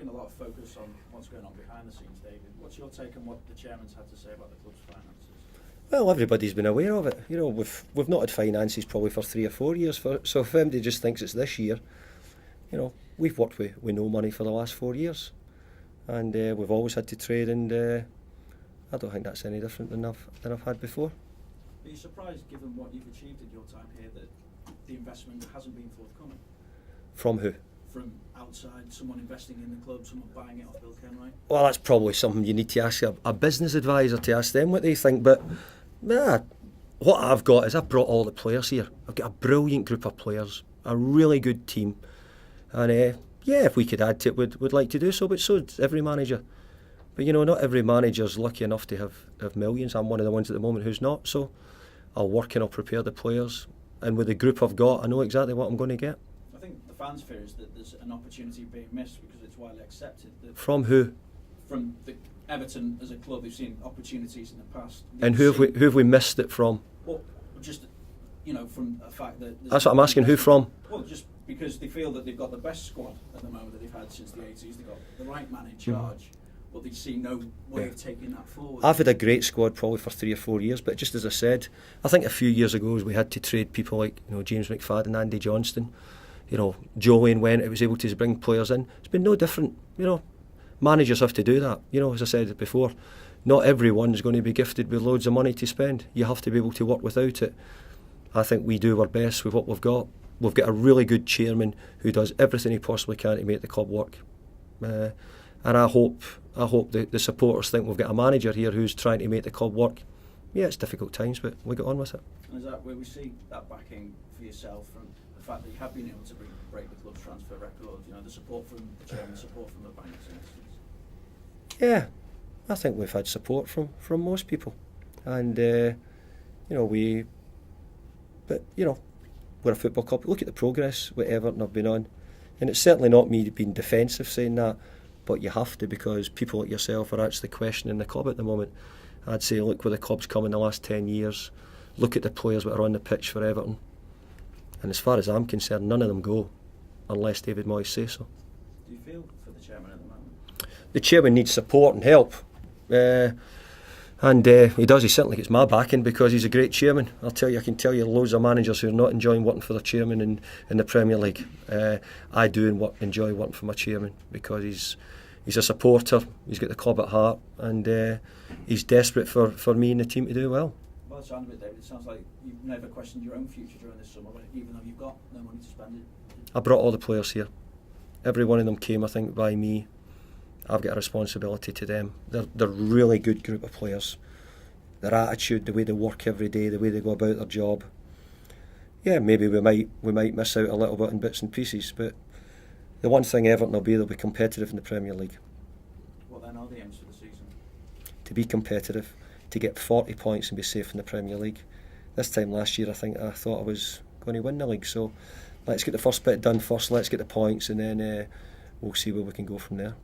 been a lot of focus on what's going on behind the scenes, David. What's your take on what the chairman's had to say about the club's finances? Well, everybody's been aware of it. You know, we've not had finances probably for 3 or 4 years. So if anybody just thinks it's this year, you know, we've worked with no money for the last 4 years, and we've always had to trade. And I don't think that's any different than I've had before. Are you surprised, given what you've achieved in your time here, that the investment hasn't been forthcoming? From who? From outside, someone investing in the club, someone buying it off Bill Kenwright? Well, that's probably something you need to ask a business advisor to ask them what they think. But what I've got is I've brought all the players here. I've got a brilliant group of players, a really good team, and if we could add to it, we'd like to do so. But so does every manager. But you know, not every manager's lucky enough to have millions. I'm one of the ones at the moment who's not. So I'll work and I'll prepare the players, and with the group I've got, I know exactly what I'm going to get. I think the fans' fear is that there's an opportunity being missed because it's widely accepted. That From who? From the Everton as a club, who've seen opportunities in the past. And who have we missed it from? Well, just, you know, from the fact that... That's what I'm asking, who from? Well, just because they feel that they've got the best squad at the moment that they've had since the 80s. They've got the right man in charge, but they see no way of taking that forward. I've had a great squad probably for 3 or 4 years, but just as I said, I think a few years ago we had to trade people like, you know, James McFadden, Andy Johnston. You know, Joe when it was able to bring players in. It's been no different. You know, managers have to do that. You know, as I said before, not everyone's going to be gifted with loads of money to spend. You have to be able to work without it. I think we do our best with what we've got. We've got a really good chairman who does everything he possibly can to make the club work. And I hope the supporters think we've got a manager here who's trying to make the club work. Yeah, it's difficult times, but we get on with it. And is that where we see that backing for yourself from the fact that you have been able to break the club's transfer record? You know, the support from the chairman, support from the banks, in essence. Yeah, I think we've had support from most people, and you know we're a football club. Look at the progress with Everton have been on, and it's certainly not me being defensive saying that, but you have to, because people like yourself are actually questioning the club at the moment. I'd say look where the club's come in the last 10 years, look at the players that are on the pitch for Everton, and as far as I'm concerned, none of them go unless David Moyes says so. Do you feel for the chairman at the moment? The chairman needs support and help, and he does. He certainly gets my backing because he's a great chairman. I can tell you loads of managers who are not enjoying working for their chairman in the Premier League. I do enjoy working for my chairman because he's a supporter, he's got the club at heart, and he's desperate for me and the team to do well. By the sound of it, David, it sounds like you've never questioned your own future during this summer, even though you've got no money to spend it. I brought all the players here. Every one of them came, I think, by me. I've got a responsibility to them. They're a really good group of players. Their attitude, the way they work every day, the way they go about their job. Yeah, maybe we might miss out a little bit in bits and pieces, but the one thing Everton will be, they'll be competitive in the Premier League. What then are the aims for the season? To be competitive, to get 40 points and be safe in the Premier League. This time last year I thought I was going to win the league, so let's get the first bit done first, let's get the points, and then we'll see where we can go from there.